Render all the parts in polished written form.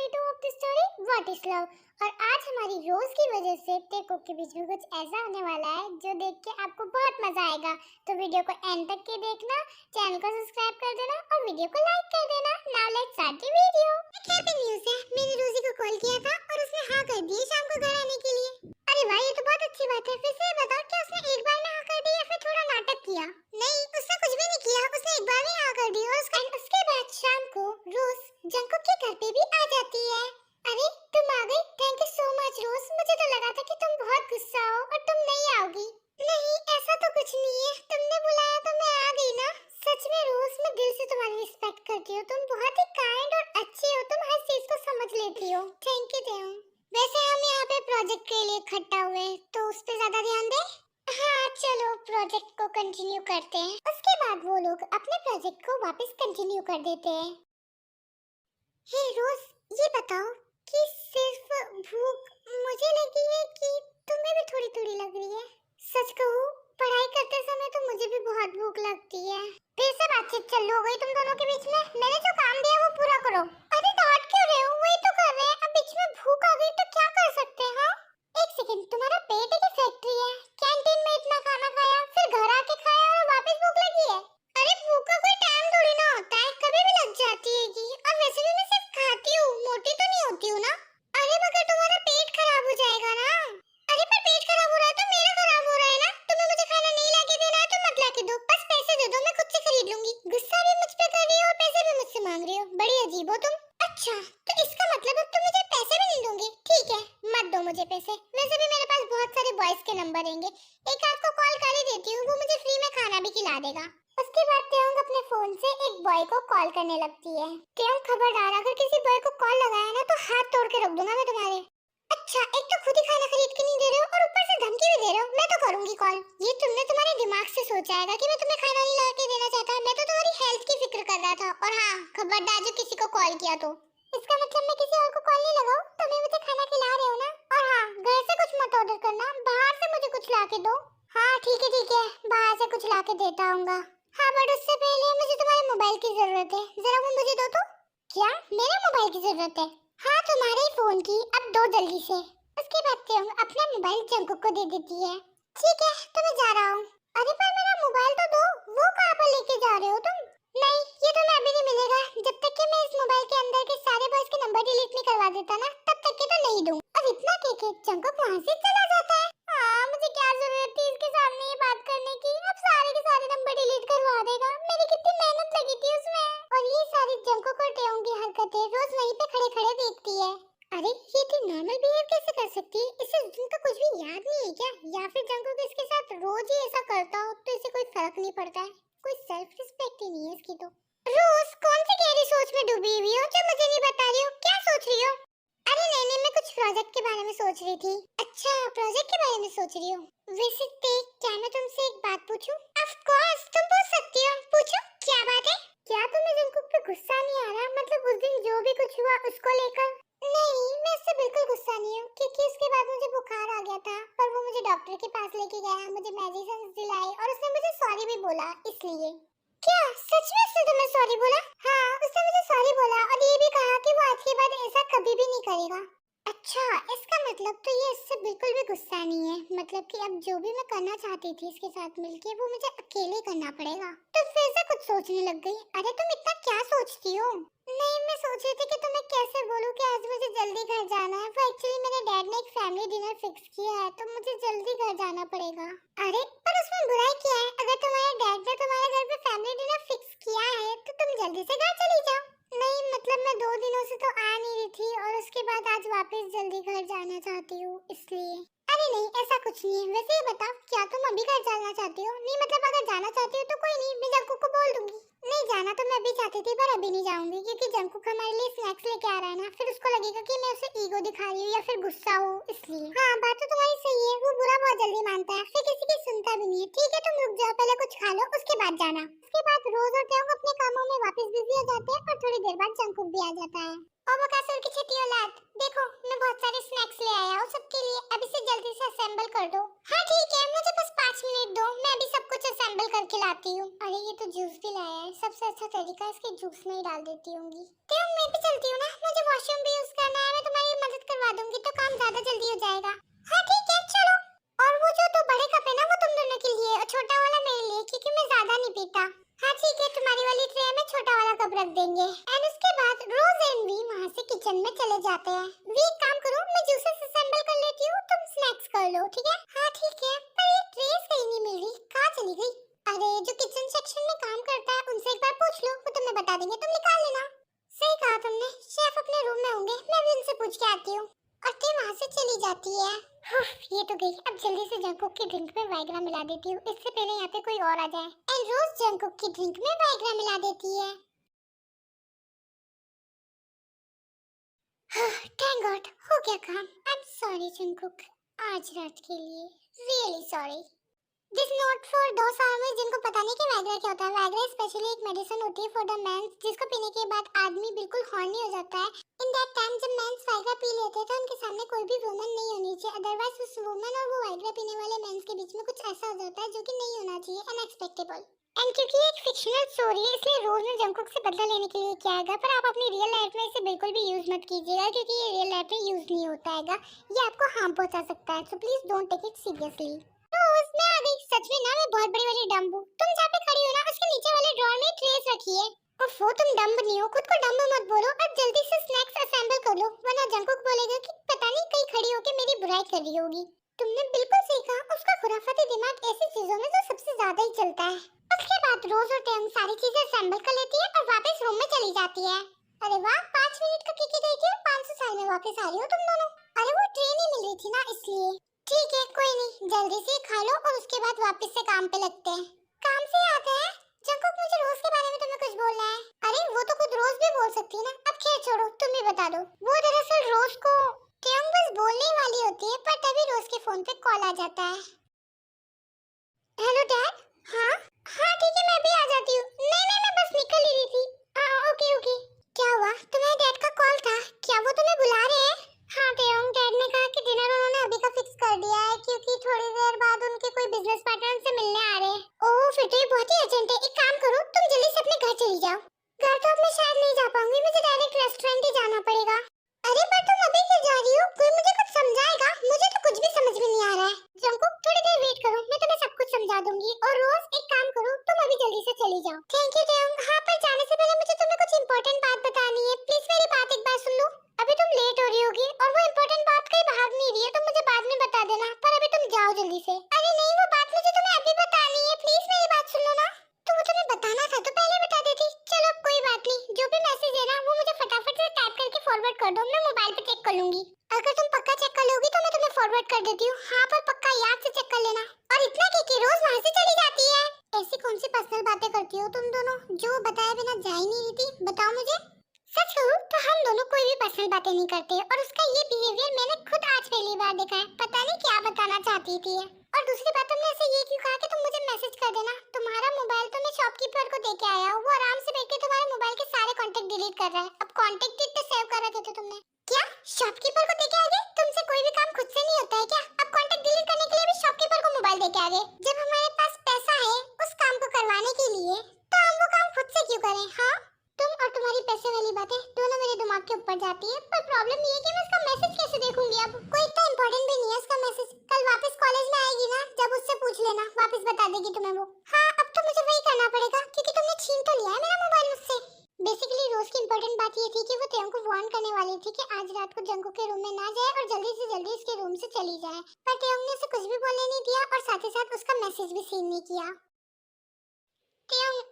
42 of the story what is love. और आज हमारी रोज की वजह से टेको के बीच में कुछ ऐसा होने वाला है जो देख के आपको बहुत मजा आएगा। तो वीडियो को एंड तक के देखना, चैनल को सब्सक्राइब कर देना और वीडियो को लाइक कर देना। Now let's start the video. क्या न्यूज़ है? मैंने रोजी को कॉल किया था और उसने हाँ कर दी शाम को घर आने के लिए। अरे भाई, ये तो बहुत अच्छी बात है। फिर से बताओ, क्या उसने एक बार में हाँ कर दी या फिर थोड़ा नाटक किया? नहीं, उसने कुछ भी नहीं किया। उसने एक बार में हाँ कर दी और उसके बाद शाम को रोज जंकुक के घर पे भी आ जाती है। अरे तुम आ गई, थैंक यू सो मच रोज। मुझे तो लगा था कि तुम बहुत गुस्सा हो और तुम नहीं आओगी। नहीं, ऐसा तो कुछ नहीं है, तुमने बुलाया तो मैं आ गई ना। सच में रोज, मैं दिल से तुम्हारी रिस्पेक्ट करती हूँ। तुम बहुत ही काइंड और अच्छी हो, तुम हर चीज को समझ लेती हो। थैंक यू देव। वैसे हम यहाँ पे प्रोजेक्ट के लिए इकट्ठा हुए, तो उस पे ज्यादा ध्यान दे। हाँ चलो, प्रोजेक्ट को कंटिन्यू करते हैं। उसके बाद वो लोग अपने प्रोजेक्ट को वापस कंटिन्यू कर देते हैं। हे रोज, ये बताओ कि सिर्फ भूख मुझे लगी है कि तुम्हें भी थोड़ी थोड़ी लग रही है? सच कहूँ, पढ़ाई करते समय तो मुझे भी बहुत भूख लगती है। फिर से बातचीत चालू हो गई तुम दोनों के बीच में। मैंने जो काम दिया वो पूरा करो। अरे डांट क्यों रहे हो? वही तो कर रहे हैं। अब बीच में भूख आ गई तो क्या कर सकते हैं? एक सेकंड, तुम्हारा पेट की फैक्ट्री है? कैंटीन में इतना खाना खाया, फिर घर आके खाया और वापस भूख लगी है? अरे भूख का कोई टाइम थोड़ी ना होता है, कभी भी लग जाती है। और वैसे भी मैं सिर्फ खाती हूँ, मोटी तो नहीं होती हूँ ना। अरे मगर तुम्हारा पेट खराब हो जाएगा ना। अरे पर पेट खराब हो रहा है तो मेरा खराब हो रहा है ना। तुम्हें मुझे खाना नहीं लाके देना है तो मत लाके दो, बस पैसे दे दो, मैं खुद से खरीद लूंगी। गुस्सा भी मुझ पे कर रही हो और पैसे भी मुझसे मांग रही हो, बड़ी अजीब हो तुम। अच्छा, तो इसका मतलब अब तुम मुझे पैसे भी नहीं दोगे? ठीक है, मत दो मुझे पैसे। वैसे भी मेरे पास बहुत सारे बॉयज के नंबर रहेंगे, एक आध को कॉल कर ही देती हूँ, वो मुझे फ्री में खाना भी खिला देगा। उसके बाद त्योंग अपने फोन से एक बॉय को कॉल करने लगती है। त्योंग खबरदार, अगर किसी बॉय को कॉल लगाया ना तो हाथ तोड़ के रख दूंगा मैं तुम्हारे। अच्छा, एक तो खुद ही खाना खरीद के नहीं दे रहे हो और ऊपर से धमकी भी दे रहे हो। मैं तो करूंगी कॉल। ये तुमने तुम्हारे दिमाग से सोचा है कि मैं तुम्हें खाना नहीं ला के देना चाहता। मैं तो तुम्हारी हेल्थ की फिक्र कर रहा था। और हाँ, खबरदार जो किसी को कॉल किया तो। इसका मतलब मैं किसी और को कॉल नहीं लगाऊं? तुम्हें मुझे खाना खिला रहे हो ना? और हाँ, घर से कुछ मत ऑर्डर करना, बाहर से मुझे कुछ ला के दो। हाँ ठीक है, बाहर से कुछ ला के देता हूँगा। हाँ बट उससे पहले मुझे तुम्हारे मोबाइल की जरूरत है, जरा वो मुझे दो तो। क्या मेरे मोबाइल की जरूरत है? हाँ तुम्हारे ही फोन की, अब दो जल्दी से। उसके बाद त्योंग अपना मोबाइल जंकुक को दे देती है। ठीक है, तो मैं जा रहा हूँ। अरे पर मेरा मोबाइल तो दो, वो कहाँ पर लेके जा रहे हो तुम? नहीं, ये तो मैं अभी नहीं मिलेगा। जब तक कि मैं इस मोबाइल के अंदर के सारे बॉयज के नंबर डिलीट नहीं करवा देता ना, तब तक के तो नहीं दूँ। और इतना कह जंकुक वहाँ से चला जाता है। हाँ, मुझे क्या जरूरत थी इसके सामने ये बात करने की? अब सारे के सारे नंबर डिलीट करवा देगा। मेरी कितनी मेहनत लगी थी उसमें। और ये सारी जंकुक और त्योंग की हरकतें रोज वहीं पे खड़े खड़े देखती है। अरे ये तो नॉर्मल बिहेव कैसे कर सकती है? इसे उनका कुछ भी याद नहीं है क्या? या फिर जंकुक इसके साथ रोज ही ऐसा करता हो तो इसे कोई फर्क नहीं पड़ता है? कोई सेल्फ रिस्पेक्ट ही नहीं है इसकी तो। रोज कौन सी गहरी सोच में डूबी हुई हो जो मुझे नहीं बता रही हो? क्या सोच रही हो? अरे नहीं, मैं कुछ प्रोजेक्ट के बारे में सोच रही थी। अच्छा, प्रोजेक्ट के बारे में सोच रही हो? वैसे क्या मैं तुमसे एक बात पूछूं? ऑफ कोर्स, तुम पूछ सकती हो, पूछो। क्या बात है? क्या तुम्हें जंकुक पे गुस्सा नहीं आ रहा? मतलब उस दिन जो भी कुछ हुआ उसको लेकर? नहीं, मैं उससे बिल्कुल गुस्सा नहीं हूँ, क्योंकि उसके बाद मुझे बुखार आ गया था, पर वो मुझे डॉक्टर के पास लेके गया, मुझे मेडिसिन दिलाई और उसने मुझे सॉरी भी बोला, इसलिए। क्या सच में उसने तुम्हें सॉरी बोला? हाँ, उसने मुझे सॉरी बोला और ये भी कहा कि वो आज के बाद ऐसा कभी भी नहीं करेगा। अच्छा, इसका मतलब तो ये इससे बिल्कुल भी गुस्सा नहीं है। मतलब कि अब जो भी मैं करना चाहती थी इसके साथ मिलके, वो मुझे अकेले करना पड़ेगा। तो फिर से कुछ सोचने लग गई। अरे तुम इतना क्या सोचती हो? नहीं, मैं सोच रही थी कि तुम्हें कैसे बोलूं कि आज मुझे जल्दी घर जाना है। वो एक्चुअली मेरे डैड ने एक फैमिली डिनर फिक्स किया है, तो मुझे जल्दी घर जाना पड़ेगा। अरे पर उसमें बुराई क्या है? अगर तुम्हारे डैड ने तुम्हारे घर पे फैमिली डिनर फिक्स किया है तो तुम जल्दी से घर चली जाओ। नहीं मतलब मैं 2 दिनों से तो आ नहीं रही थी और उसके बाद आज वापस जल्दी घर जाना चाहती हूँ, इसलिए। अरे नहीं, ऐसा कुछ नहीं है। वैसे ये बताओ, क्या तुम अभी घर जाना चाहती हो? नहीं मतलब अगर जाना चाहती हो तो कोई नहीं, मैं जंकुक को बोल दूंगी। नहीं, जाना तो मैं भी चाहती थी पर अभी नहीं जाऊंगी, क्योंकि जंकुक हमारे लिए स्नैक्स लेके आ रहा है ना, फिर उसको लगेगा कि मैं उसे ईगो दिखा रही हूँ या फिर गुस्सा हूँ, इसलिए। हाँ बात तो तुम्हारी सही है, वो बुरा बहुत जल्दी मानता है, फिर किसी की सुनता भी नहीं है। ठीक है, तुम रुक जाओ, पहले कुछ खा लो, उसके बाद जाना। उसके बाद रोज और त्योंग अपने कामों में वापस बिजी हो जाते हैं और थोड़ी देर बाद जंकुक भी आ जाता है। और बकासुर की छोटी औलाद, देखो मैं बहुत सारे स्नैक्स ले आया हूँ सबके लिए, अब इसे जल्दी से असेंबल कर दो। हाँ ठीक है, मुझे बस 5 मिनट दो, मैं अभी सब कुछ असेंबल करके लाती हूँ। अरे ये तो जूस भी लाया है, सबसे अच्छा तरीका इसके जूस में ही डाल देती होंगी। तो वहीं पे चलती हूँ ना, मुझे वॉशरूम भी यूज करना है, मैं तुम्हारी मदद करवा दूंगी तो काम ज्यादा जल्दी हो जाएगा। हाँ ठीक है चलो। और वो जो 2 बड़े कप है ना वो तुम दोनों के लिए और छोटा वाला मेरे लिए, क्योंकि मैं ज्यादा नहीं पीता। हाँ ठीक है, तुम्हारी वाली ट्रे में छोटा वाला कप रख देंगे। एंड उसके बाद रोज एंड वी वहाँ से किचन में चले जाते हैं। वी एक काम करो, मैं जूसेस असेंबल कर लेती हूँ, तुम स्नैक्स कर लो, ठीक है? हाँ ठीक है, पर ये ट्रेस कहीं नहीं मिल रही, कहाँ चली गई? अरे जो किचन सेक्शन में काम करता है उनसे एक बार पूछ लो, वो तुम्हें बता देंगे, तुम निकाल लेना। सही कहा तुमने, शेफ अपने रूम में होंगे, मैं भी उनसे पूछ के आती हूँ। और ती वहाँ से चली जाती है। ये तो गई, अब जल्दी से जंकुक की ड्रिंक में वाइग्रा मिला देती हूँ, इससे पहले यहाँ पे कोई और आ जाए। एंड रोज जंकुक की ड्रिंक में वाइग्रा मिला देती है। थैंक गॉड, हो गया काम। आई एम सॉरी जंकुक, आज रात के लिए really sorry. This note for those army जिनको पता नहीं कि वाइग्रा क्या होता है। वाइग्रा स्पेशली एक मेडिसिन होती है फॉर द मेंस, जिसको पीने के बाद आदमी बिल्कुल हॉर्नी हो जाता है। इन दैट टाइम जब मेंस वाइग्रा पी लेते हैं तो उनके सामने कोई भी वुमन नहीं होनी चाहिए, अदरवाइज उस वुमन और वो वाइग्रा पीने वाले मेंस के बीच में कुछ ऐसा हो जाता है जो कि नहीं होना चाहिए, अनएक्सपेक्टेबल। एंड क्योंकि ये एक फिक्शनल स्टोरी है इसलिए रोज ने जंकुक से बदला लेने के लिए किया है, पर आप अपनी रियल लाइफ में इसे बिल्कुल भी यूज मत कीजिएगा, क्योंकि ये रियल लाइफ में यूज नहीं होता है, ये आपको हार्म पहुंचा सकता है। So please don't take it seriously. Rose मैं आ गई, सच में ना मैं बहुत बड़ी वाली डम्ब हूँ। तुम जहाँ पे खड़ी हो ना उसके नीचे वाले ड्रॉअर में ट्रेस रखी है। और वो तुम डम्ब नहीं हो, खुद को डम्ब मत बोलो और जल्दी से स्नैक्स असेंबल कर लो, वरना जंकुक बोलेगा कि पता नहीं कहीं खड़ी होके मेरी बुराई कर रही होगी। तुमने बिल्कुल सही कहा, उसका खुराफाती दिमाग ऐसी चीजों में तो सबसे ज्यादा ही चलता है। उसके बाद रोज और टेंग सारी चीजें असेंबल कर लेती है और वापस रूम में चली जाती है। अरे वाह, 5 मिनट का किकी गई थी और 500 साल में वापस आ रही हो तुम दोनों। अरे वो ट्रेन ही मिल रही थी ना इसलिए। ठीक है कोई नहीं, जल्दी से खा लो और उसके बाद वापस से काम पे लगते हैं। काम से आता है जंकुक, मुझे रोज के बारे में तुम्हें कुछ बोलना है। अरे वो तो खुद रोज भी बोल सकती है ना, अब खैर छोड़ो, तुम ही बता दो। वो दरअसल रोज को ट्रेंग बस बोलने वाली होती है, पर तभी रोज के फोन पे कॉल आ जाता है। Hello dad. हाँ हाँ ठीक है, मैं भी आ जाती हूँ। नहीं नहीं, मैं बस निकल ही रही थी। हाँ ओके ओके। क्या हुआ, तुम्हारे डैड का कॉल था क्या? वो तुम्हें बुला रहे हैं? हाँ टेयोंग, डैड ने कहा कि डिनर उन्होंने अभी का फिक्स कर दिया है, क्योंकि थोड़ी देर बाद उनके कोई बिजनेस पार्टनर उनसे मिलने आ रहे हैं। ओह फिर तो ये बहुत ही अर्जेंट है, एक काम करो तुम जल्दी से अपने घर चली जाओ। घर तो अब मैं शायद नहीं जा पाऊंगी, मुझे डायरेक्ट रेस्टोरेंट ही जाना पड़ेगा। अरे पर तुम अभी क्यों जा रही हो, कोई मुझे कुछ समझाएगा? मुझे तो कुछ भी समझ में नहीं आ रहा है। जंकुक थोड़ी देर वेट करो, मैं तुम्हें सब कुछ समझा दूंगी। और रोज एक काम करो, तुम अभी जल्दी से चली जाओ। Thank you Taeyong. हाँ पर जाने से पहले मुझे तुम्हें कुछ इंपॉर्टेंट बात बतानी है, प्लीज मेरी बात एक बार सुन लो। अभी तुम लेट हो रही होगी और वो इंपॉर्टेंट बात कहीं भाग नहीं रही है, तो मुझे बाद में बता देना, पर अभी तुम जाओ जल्दी से। अरे नहीं, वो बात मुझे तुम्हें अभी बतानी है, प्लीज मेरी बात सुन लो ना। तो वो तुम्हें बताना था तो पहले बता देती। चलो कोई बात नहीं, जो भी मैसेज है ना वो मुझे फटाफट से टाइप करके फॉरवर्ड कर दो, मैं मोबाइल पे चेक कर लूंगी। अगर तुम पक्का चेक कर लोगी तो मैं तुम्हें फॉरवर्ड कर देती हूँ। हाँ पर पक्का याद से चेक कर लेना। और इतना कि रोज वहाँ से चली जाती है। ऐसी कौन सी पर्सनल बातें करती हो तुम दोनों जो बताए बिना जा ही नहीं रही थी, बताओ मुझे। सच कहूँ तो हम दोनों कोई भी पर्सनल बातें नहीं करते, और उसका ये बिहेवियर मैंने खुद आज पहली बार देखा है। पता नहीं क्या बताना चाहती थी। और दूसरी बात, तुमने ऐसे ये क्यों कहा कि तुम मुझे मैसेज कर देना? तुम्हारा मोबाइल तो मैं शॉपकीपर को देके आया हूँ, वो आराम से बैठ के तुम्हारे मोबाइल के सारे कांटेक्ट डिलीट कर रहा है। अब कांटेक्ट कितने सेव कर रखे थे तुमने? क्या शॉपकीपर को देके आ गए? तुमसे कोई भी काम खुद से नहीं होता है क्या? अब कांटेक्ट डिलीट करने के लिए भी शॉपकीपर को मोबाइल देके आ गए? जब हमारे पास पैसा है उस काम को करवाने के लिए, तो हम वो काम खुद से क्यों करें? हाँ तुम और तुम्हारी पैसे वाली बातें दोनों मेरे दिमाग के ऊपर जाती है, पर प्रॉब्लम ये है कि मैं उसका मैसेज कैसे देखूंगी? अब कोई इतना इंपॉर्टेंट भी नहीं है उसका मैसेज। कल वापस कॉलेज में आएगी ना, जब उससे पूछ लेना, वापस बता देगी तुम्हें वो। हाँ अब तो मुझे वही करना पड़ेगा, क्योंकि तुमने छीन तो लिया है मेरा मोबाइल मुझसे। बेसिकली रोज की इंपॉर्टेंट बात ये थी कि वो टेयोंग को वार्न करने वाली थी कि आज रात को जंकुक के रूम में ना जाए और जल्दी से जल्दी उसके रूम से चली जाए, पर टेयोंग ने उसे कुछ भी बोलने नहीं दिया और साथ ही साथ उसका मैसेज भी सीन नहीं किया।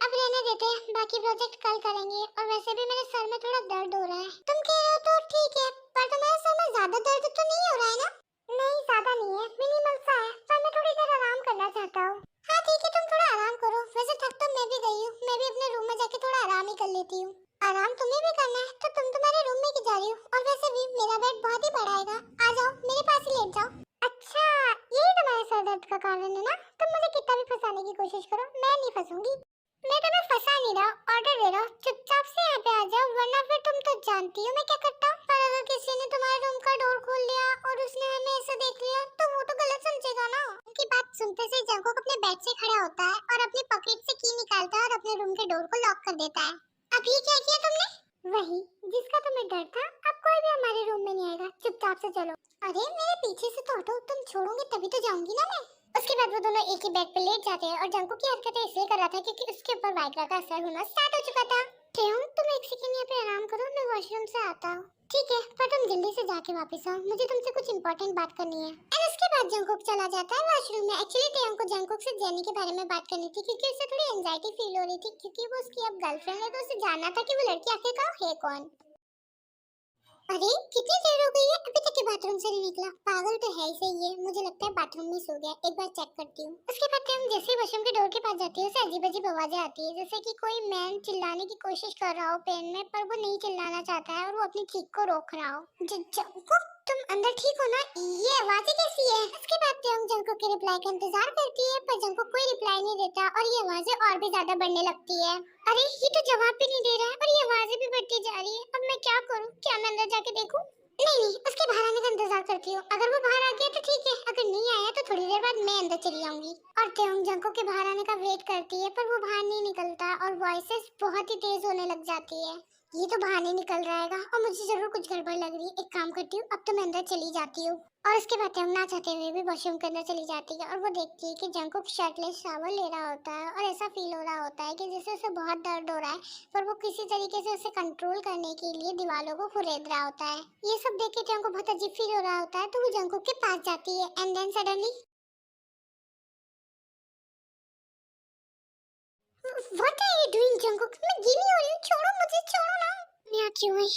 अब रहने देते हैं, बाकी प्रोजेक्ट कल करेंगे। और वैसे भी मेरे सर में थोड़ा दर्द हो रहा है। तुम कह रहे हो तो ठीक है, पर तुम्हारे सर में ज्यादा दर्द तो नहीं हो रहा है ना? नहीं ज्यादा नहीं है, मिनिमल सा है, पर मैं थोड़ी देर आराम करना चाहता हूँ। हाँ ठीक है, तुम थोड़ा आराम करो। वैसे थक तो मैं भी गई हूँ, मैं भी अपने रूम में जाके थोड़ा आराम ही कर लेती हूँ। आराम तुम्हें भी करना है तो तुम तुम्हारे रूम में क्यों जा रही हो? और वैसे भी मेरा बेड बहुत ही बड़ा है, आ जाओ मेरे पास ही लेट जाओ। अच्छा यही तुम्हारे सर दर्द का कारण है ना? तुम मुझे कितना भी फंसाने की कोशिश करो, मैं नहीं फंसूंगी। मैं तुम्हें फंसा नहीं रहा, ऑर्डर दे रहा हूँ, चुपचाप से यहाँ पे आ जाओ, वरना फिर तुम तो जानती हो मैं क्या करता हूँ। पर अगर किसी ने तुम्हारे रूम का डोर खोल लिया और उसने हमें ऐसे देख लिया तो वो तो गलत समझेगा ना। उनकी बात सुनते से जंकुक अपने बेड से खड़ा होता है और अपनी पॉकेट से की निकालता है और अपने रूम के डोर को लॉक कर देता है। अब ये क्या किया तुमने? वही जिसका तुम्हें डर था, अब कोई भी हमारे रूम में नहीं आएगा, चुपचाप से चलो। अरे मेरे पीछे से तो हटो, तुम छोड़ोगे तभी तो जाऊंगी ना मैं। उसके बाद वो दोनों एक ही बेड पे लेट जाते हैं और जंको की हरकतें इसलिए कर रहा था क्योंकि उसके ऊपर वाइग्रा का असर होना स्टार्ट हो चुका था। ट्रेन तुम एक सेकंड यहाँ पे आराम करो, मैं वॉशरूम से आता हूँ। ठीक है, पर तुम जल्दी से जाके वापस आओ, मुझे तुमसे कुछ इंपॉर्टेंट बात करनी है। और उसके बाद जंकुक चला जाता है वॉशरूम में। एक्चुअली टेयोंग को जंकुक से जेनी के बारे में बात करनी थी क्योंकि उसे थोड़ी एंजाइटी फील हो रही थी क्योंकि वो उसकी अब गर्लफ्रेंड है, तो उसे जानना था कि वो लड़की आखिरकार है कौन। अरे कितनी देर हो गई है, अभी तक के बाथरूम से नहीं निकला। पागल तो है ही सही है, मुझे लगता है बाथरूम में सो गया, एक बार चेक करती हूँ। उसके बाद हम जैसे वॉशरूम के डोर के पास जाती है उसे अजीब अजीब आवाजें आती है, जैसे कि कोई मैन चिल्लाने की कोशिश कर रहा हो पेन में, पर वो नहीं चिल्लाना चाहता है और वो अपनी चीख को रोक रहा हो। तुम अंदर ठीक हो ना? ये आवाजें कैसी है? उसके बाद हम जंकुक के रिप्लाई का इंतजार करती है, पर जंकुक कोई रिप्लाई नहीं देता और ये आवाजें और भी ज्यादा बढ़ने लगती है। अरे ये तो जवाब भी नहीं दे रहा है और ये आवाजें भी बढ़ती जा रही है। अब मैं क्या करूं? क्या मैं अंदर जाके देखूं? नहीं, उसके बाहर आने का इंतजार करती हूँ। अगर वो बाहर आ गया तो ठीक है, अगर नहीं आया तो थोड़ी देर बाद मैं अंदर चली आऊंगी। और तेयोंग जंकुक के बाहर आने का वेट करती है, पर वो बाहर नहीं निकलता और वॉइसेस बहुत ही तेज होने लग जाती है। ये तो बाहर नहीं निकल रहेगा और मुझे जरूर कुछ गड़बड़ लग रही है। एक काम करती हूँ, अब तो मैं अंदर चली जाती हूँ। और उसके बाद तेयोंग ना चाहते हुए भी वॉशरूम के अंदर चली जाती है और वो देखती है कि जंकुक शर्टलेस शावर ले रहा होता है और ऐसा फील हो रहा होता है कि जैसे उसे बहुत दर्द हो रहा है, पर वो किसी तरीके से उसे कंट्रोल करने के लिए दीवारों को खुरेद रहा होता है। ये सब देख के तेयोंग को बहुत अजीब फील हो रहा होता है, तो वो जंकुक के पास जाती है and then suddenly what are you doing Jungkook? मैं गीली हो रही हूँ, छोड़ो मुझे, छोड़ो ना। यहाँ क्यों आई?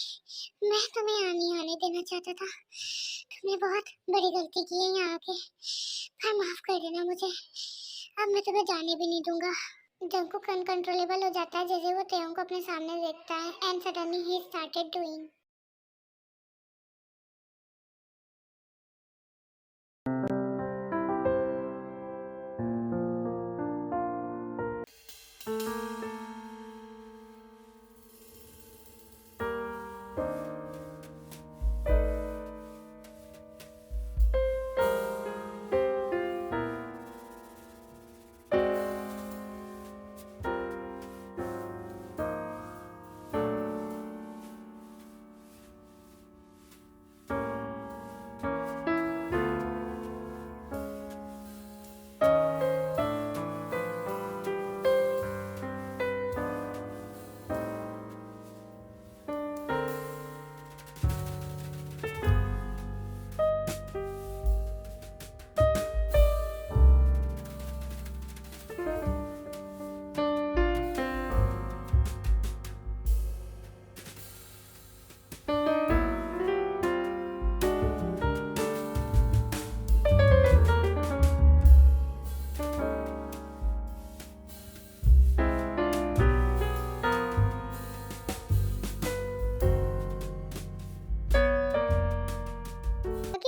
मैं तुम्हें यहाँ नहीं आने देना चाहता था। तुमने बहुत बड़ी गलती की है यहाँ आके, पर माफ कर देना मुझे। अब मैं तुम्हें जाने भी नहीं दूंगा। जंकुक अनकंट्रोलेबल हो जाता है जैसे वो तेयोंग को अपने सामने देखता है and suddenly he started doing.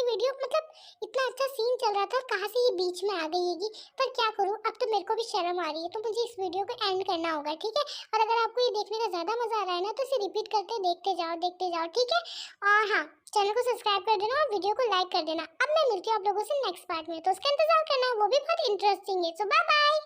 Video मतलब इतना अच्छा सीन चल रहा था, कहाँ से ये बीच में आ गई हैगी। पर क्या करूँ, अब तो मेरे को भी शर्म आ रही है, तो मुझे इस वीडियो को एंड करना होगा, ठीक है। और अगर आपको ये देखने का ज्यादा मजा आ रहा है ना, तो इसे रिपीट करके देखते जाओ, ठीक है। और हाँ, चैनल को सब्सक्राइब कर देना और वीडियो को लाइक कर देना। अब मैं मिलती हूँ आप लोगों से नेक्स्ट पार्ट में, तो उसका इंतजार करना, वो भी बहुत इंटरेस्टिंग है। सो बाय बाय।